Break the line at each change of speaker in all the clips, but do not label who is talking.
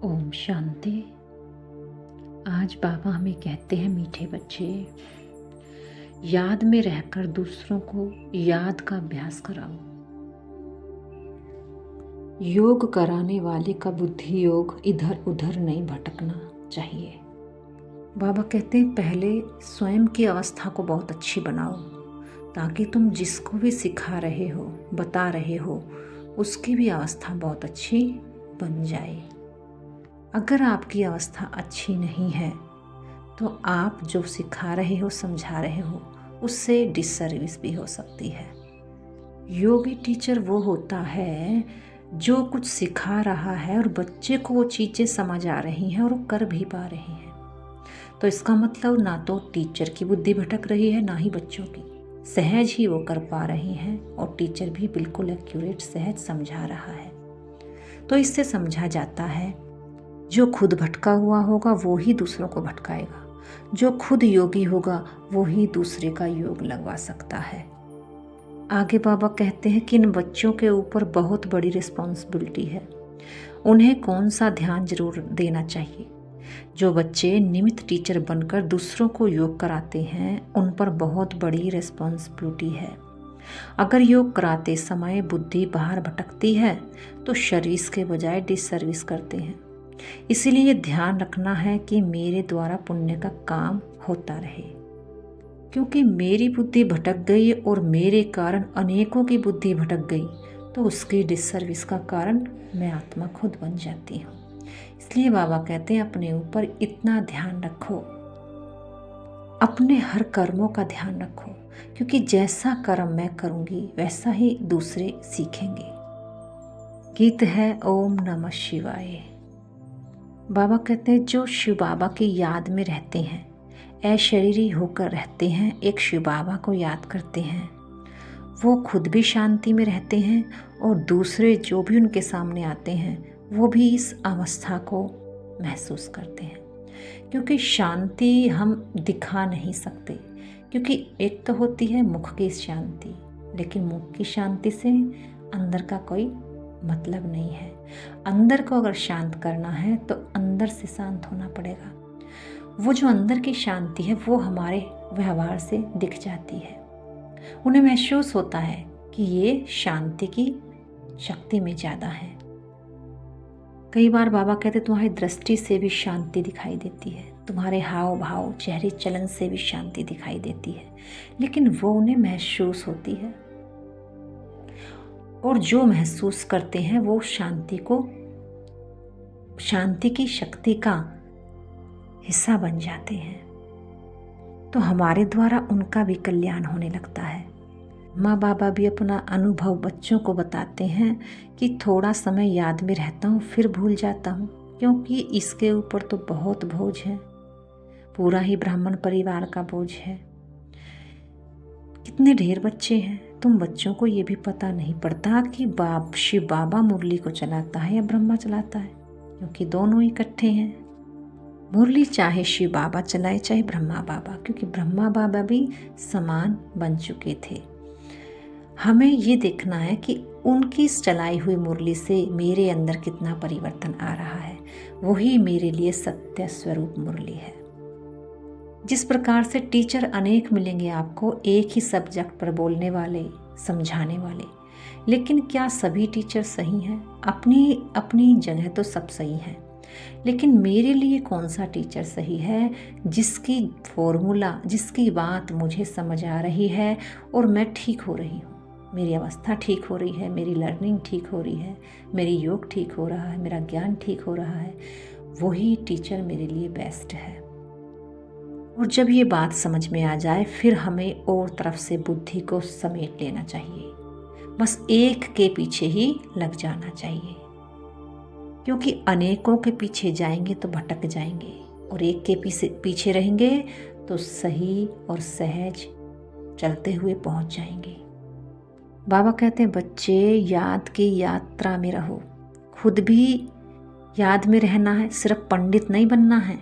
ओम शांति। आज बाबा हमें कहते हैं, मीठे बच्चे, याद में रहकर दूसरों को याद का अभ्यास कराओ। योग कराने वाले का बुद्धि योग इधर उधर नहीं भटकना चाहिए। बाबा कहते हैं, पहले स्वयं की अवस्था को बहुत अच्छी बनाओ, ताकि तुम जिसको भी सिखा रहे हो, बता रहे हो, उसकी भी अवस्था बहुत अच्छी बन जाए। अगर आपकी अवस्था अच्छी नहीं है तो आप जो सिखा रहे हो, समझा रहे हो, उससे डिससर्विस भी हो सकती है। योगी टीचर वो होता है जो कुछ सिखा रहा है और बच्चे को वो चीज़ें समझ आ रही हैं और वो कर भी पा रहे हैं। तो इसका मतलब ना तो टीचर की बुद्धि भटक रही है, ना ही बच्चों की। सहज ही वो कर पा रहे हैं और टीचर भी बिल्कुल एक्यूरेट सहज समझा रहा है। तो इससे समझा जाता है, जो खुद भटका हुआ होगा वो ही दूसरों को भटकाएगा, जो खुद योगी होगा वो ही दूसरे का योग लगवा सकता है। आगे बाबा कहते हैं कि इन बच्चों के ऊपर बहुत बड़ी रिस्पॉन्सिबिलिटी है। उन्हें कौन सा ध्यान जरूर देना चाहिए। जो बच्चे निमित्त टीचर बनकर दूसरों को योग कराते हैं, उन पर बहुत बड़ी रिस्पॉन्सिबिलिटी है। अगर योग कराते समय बुद्धि बाहर भटकती है तो सर्विस के बजाय डिससर्विस करते हैं। इसीलिए ध्यान रखना है कि मेरे द्वारा पुण्य का काम होता रहे, क्योंकि मेरी बुद्धि भटक गई और मेरे कारण अनेकों की बुद्धि भटक गई तो उसकी डिससर्विस का कारण मैं आत्मा खुद बन जाती हूँ। इसलिए बाबा कहते हैं, अपने ऊपर इतना ध्यान रखो, अपने हर कर्मों का ध्यान रखो, क्योंकि जैसा कर्म मैं करूँगी वैसा ही दूसरे सीखेंगे। गीत है ओम नमः शिवाय। बाबा कहते हैं, जो शिव बाबा की याद में रहते हैं, अशरीरी होकर रहते हैं, एक शिव बाबा को याद करते हैं, वो खुद भी शांति में रहते हैं और दूसरे जो भी उनके सामने आते हैं वो भी इस अवस्था को महसूस करते हैं। क्योंकि शांति हम दिखा नहीं सकते, क्योंकि एक तो होती है मुख की शांति, लेकिन मुख की शांति से अंदर का कोई मतलब नहीं है। अंदर को अगर शांत करना है तो अंदर से शांत होना पड़ेगा। वो जो अंदर की शांति है वो हमारे व्यवहार से दिख जाती है। उन्हें महसूस होता है कि ये शांति की शक्ति में ज़्यादा है। कई बार बाबा कहते, तुम्हारी दृष्टि से भी शांति दिखाई देती है, तुम्हारे हाव भाव, चेहरे चलन से भी शांति दिखाई देती है, लेकिन वो उन्हें महसूस होती है। और जो महसूस करते हैं वो शांति की शक्ति का हिस्सा बन जाते हैं। तो हमारे द्वारा उनका भी कल्याण होने लगता है। माँ बाबा भी अपना अनुभव बच्चों को बताते हैं कि थोड़ा समय याद में रहता हूँ फिर भूल जाता हूँ, क्योंकि इसके ऊपर तो बहुत बोझ है, पूरा ही ब्राह्मण परिवार का बोझ है। कितने ढेर बच्चे हैं, तुम बच्चों को ये भी पता नहीं पड़ता कि शिव बाबा मुरली को चलाता है या ब्रह्मा चलाता है, क्योंकि दोनों इकट्ठे हैं। मुरली चाहे शिव बाबा चलाए चाहे ब्रह्मा बाबा, क्योंकि ब्रह्मा बाबा भी समान बन चुके थे। हमें ये देखना है कि उनकी चलाई हुई मुरली से मेरे अंदर कितना परिवर्तन आ रहा है। वही मेरे लिए सत्य स्वरूप मुरली है। जिस प्रकार से टीचर अनेक मिलेंगे आपको, एक ही सब्जेक्ट पर बोलने वाले, समझाने वाले, लेकिन क्या सभी टीचर सही हैं? अपनी अपनी जगह तो सब सही हैं, लेकिन मेरे लिए कौन सा टीचर सही है, जिसकी फॉर्मूला, जिसकी बात मुझे समझ आ रही है और मैं ठीक हो रही हूँ, मेरी अवस्था ठीक हो रही है, मेरी लर्निंग ठीक हो रही है, मेरी योग ठीक हो रहा है, मेरा ज्ञान ठीक हो रहा है, वही टीचर मेरे लिए बेस्ट है। और जब ये बात समझ में आ जाए फिर हमें और तरफ से बुद्धि को समेट लेना चाहिए, बस एक के पीछे ही लग जाना चाहिए, क्योंकि अनेकों के पीछे जाएंगे तो भटक जाएंगे और एक के पीछे रहेंगे तो सही और सहज चलते हुए पहुंच जाएंगे। बाबा कहते हैं, बच्चे याद की यात्रा में रहो, खुद भी याद में रहना है, सिर्फ पंडित नहीं बनना है।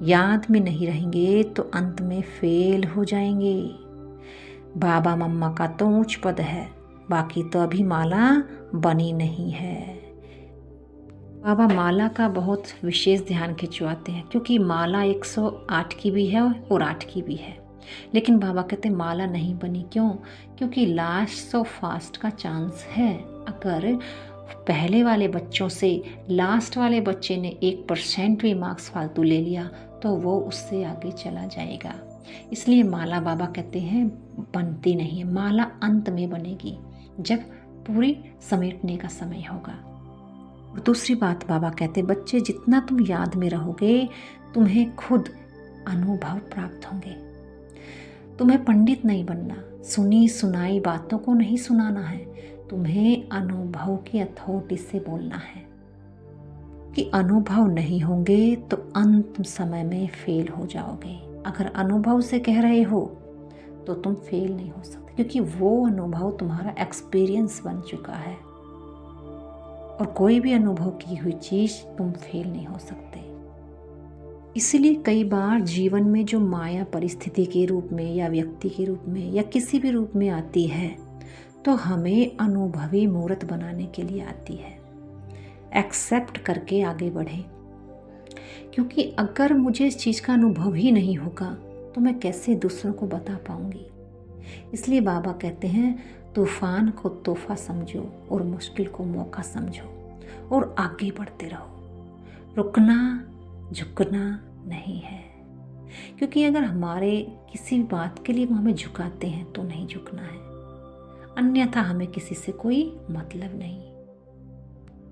याद में नहीं रहेंगे तो अंत में फेल हो जाएंगे। बाबा मम्मा का तो ऊंच पद है, बाकी तो अभी माला बनी नहीं है। बाबा माला का बहुत विशेष ध्यान खिंचवाते हैं, क्योंकि माला 108 की भी है और 8 की भी है। लेकिन बाबा कहते हैं माला नहीं बनी, क्यों? क्योंकि लास्ट सो फास्ट का चांस है। अगर पहले वाले बच्चों से लास्ट वाले बच्चे ने 1% भी मार्क्स फालतू ले लिया तो वो उससे आगे चला जाएगा। इसलिए माला बाबा कहते हैं बनती नहीं है, माला अंत में बनेगी जब पूरी समेटने का समय होगा। और दूसरी बात बाबा कहते हैं बच्चे जितना तुम याद में रहोगे तुम्हें खुद अनुभव प्राप्त होंगे। तुम्हें पंडित नहीं बनना, सुनी सुनाई बातों को नहीं सुनाना है, तुम्हें अनुभव की अथॉरिटी से बोलना है। कि अनुभव नहीं होंगे तो अंतिम समय में फेल हो जाओगे। अगर अनुभव से कह रहे हो तो तुम फेल नहीं हो सकते, क्योंकि वो अनुभव तुम्हारा एक्सपीरियंस बन चुका है। और कोई भी अनुभव की हुई चीज़ तुम फेल नहीं हो सकते। इसीलिए कई बार जीवन में जो माया परिस्थिति के रूप में या व्यक्ति के रूप में या किसी भी रूप में आती है तो हमें अनुभवी मूर्त बनाने के लिए आती है। एक्सेप्ट करके आगे बढ़े, क्योंकि अगर मुझे इस चीज़ का अनुभव ही नहीं होगा तो मैं कैसे दूसरों को बता पाऊंगी। इसलिए बाबा कहते हैं तूफान को तोहफा समझो और मुश्किल को मौका समझो और आगे बढ़ते रहो। रुकना झुकना नहीं है, क्योंकि अगर हमारे किसी बात के लिए वो हमें झुकाते हैं तो नहीं झुकना है, अन्यथा हमें किसी से कोई मतलब नहीं।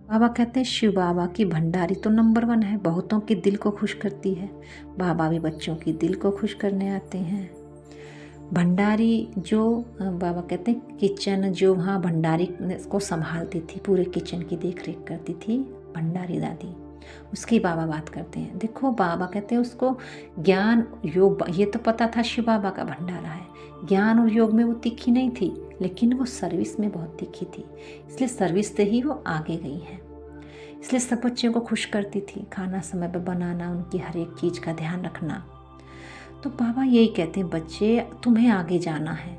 बाबा कहते हैं शिव बाबा की भंडारी तो नंबर 1 है, बहुतों के दिल को खुश करती है। बाबा भी बच्चों की दिल को खुश करने आते हैं। भंडारी जो बाबा कहते हैं किचन जो वहाँ भंडारी को संभालती थी, पूरे किचन की देख रेख करती थी भंडारी दादी, उसकी बाबा बात करते हैं। देखो बाबा कहते हैं उसको ज्ञान योग ये तो पता था शिव बाबा का भंडारा है, ज्ञान और योग में वो तीखी नहीं थी, लेकिन वो सर्विस में बहुत तीखी थी, इसलिए सर्विस से ही वो आगे गई हैं। इसलिए सब बच्चों को खुश करती थी, खाना समय पर बनाना, उनकी हर एक चीज़ का ध्यान रखना। तो बाबा यही कहते हैं बच्चे तुम्हें आगे जाना है।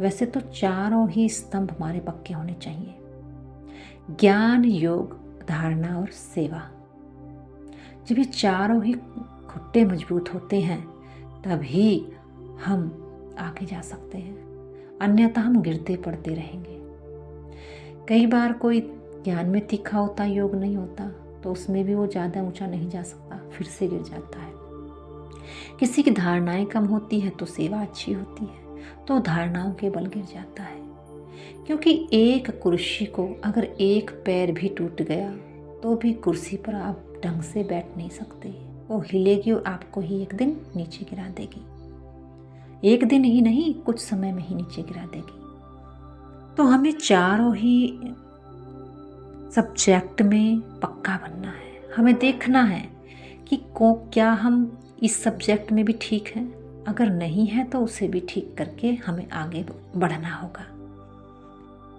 वैसे तो चारों ही स्तंभ हमारे पक्के होने चाहिए, ज्ञान योग धारणा और सेवा। जब ये चारों ही खुट्टे मजबूत होते हैं तभी हम आगे जा सकते हैं, अन्यथा हम गिरते पड़ते रहेंगे। कई बार कोई ज्ञान में तीखा होता योग नहीं होता तो उसमें भी वो ज़्यादा ऊंचा नहीं जा सकता, फिर से गिर जाता है। किसी की धारणाएं कम होती है तो सेवा अच्छी होती है तो धारणाओं के बल गिर जाता है, क्योंकि एक कुर्सी को अगर एक पैर भी टूट गया तो भी कुर्सी पर आप ढंग से बैठ नहीं सकते, वो हिलेगी और आपको ही एक दिन नीचे गिरा देगी। एक दिन ही नहीं, कुछ समय में ही नीचे गिरा देगी। तो हमें चारों ही सब्जेक्ट में पक्का बनना है। हमें देखना है कि क्या हम इस सब्जेक्ट में भी ठीक हैं, अगर नहीं है तो उसे भी ठीक करके हमें आगे बढ़ना होगा।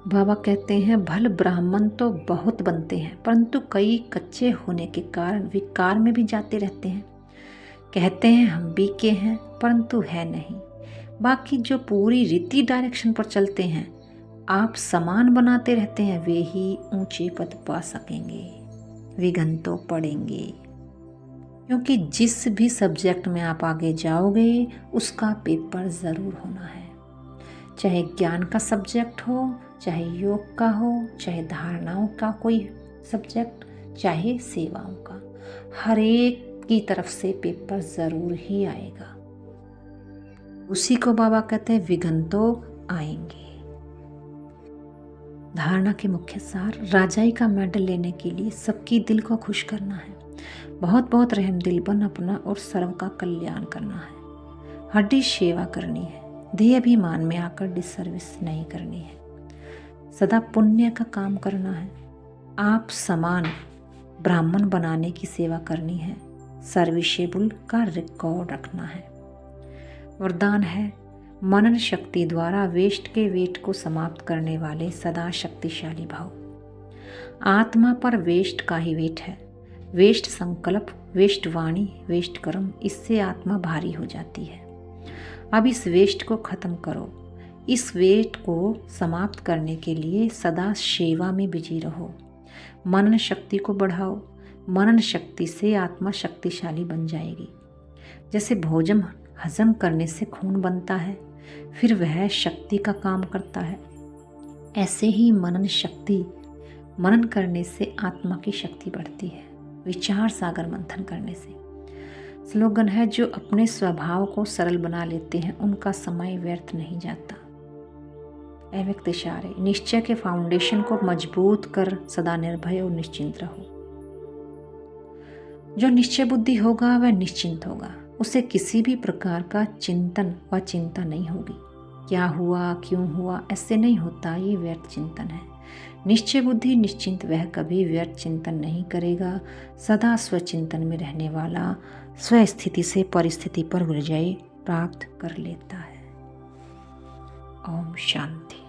बाबा कहते हैं भल ब्राह्मण तो बहुत बनते हैं, परंतु कई कच्चे होने के कारण विकार में भी जाते रहते हैं। कहते हैं हम बीके हैं, परंतु है नहीं। बाकी जो पूरी रीति डायरेक्शन पर चलते हैं, आप समान बनाते रहते हैं, वे ही ऊंचे पद पा सकेंगे, विघ्न तो पड़ेंगे। क्योंकि जिस भी सब्जेक्ट में आप आगे जाओगे उसका पेपर ज़रूर होना है, चाहे ज्ञान का सब्जेक्ट हो, चाहे योग का हो, चाहे धारणाओं का कोई सब्जेक्ट, चाहे सेवाओं का, हर एक की तरफ से पेपर ज़रूर ही आएगा। उसी को बाबा कहते हैं विघ्न तो आएंगे। धारणा के मुख्य सार, राजाई का मेडल लेने के लिए सबकी दिल को खुश करना है, बहुत बहुत रहम दिल बन अपना और सर्व का कल्याण करना है, हड्डी सेवा करनी है, देह अभिमान में आकर डिसर्विस नहीं करनी है, सदा पुण्य का काम करना है, आप समान ब्राह्मण बनाने की सेवा करनी है, सर्विसेबल का रिकॉर्ड रखना है। वरदान है मनन शक्ति द्वारा वेस्ट के वेट को समाप्त करने वाले सदा शक्तिशाली भाव। आत्मा पर वेस्ट का ही वेट है, वेस्ट संकल्प, वेस्ट वाणी, वेस्ट कर्म, इससे आत्मा भारी हो जाती है। अब इस वेस्ट को खत्म करो, इस वेट को समाप्त करने के लिए सदा सेवा में बिजी रहो, मनन शक्ति को बढ़ाओ। मनन शक्ति से आत्मा शक्तिशाली बन जाएगी। जैसे भोजन हजम करने से खून बनता है, फिर वह शक्ति का काम करता है, ऐसे ही मनन करने से आत्मा की शक्ति बढ़ती है, विचार सागर मंथन करने से। स्लोगन है, जो अपने स्वभाव को सरल बना लेते हैं उनका समय व्यर्थ नहीं जाता। अव्यक्त इशारे, निश्चय के फाउंडेशन को मजबूत कर सदा निर्भय और निश्चिंत रहो। जो निश्चय बुद्धि होगा वह निश्चिंत होगा, उसे किसी भी प्रकार का चिंतन व चिंता नहीं होगी। क्या हुआ, क्यों हुआ, ऐसे नहीं होता, ये व्यर्थ चिंतन है। निश्चय बुद्धि निश्चिंत वह कभी व्यर्थ चिंतन नहीं करेगा, सदा स्वचिंतन में रहने वाला स्वस्थिति से परिस्थिति पर विजय प्राप्त कर लेता है। ओम शांति।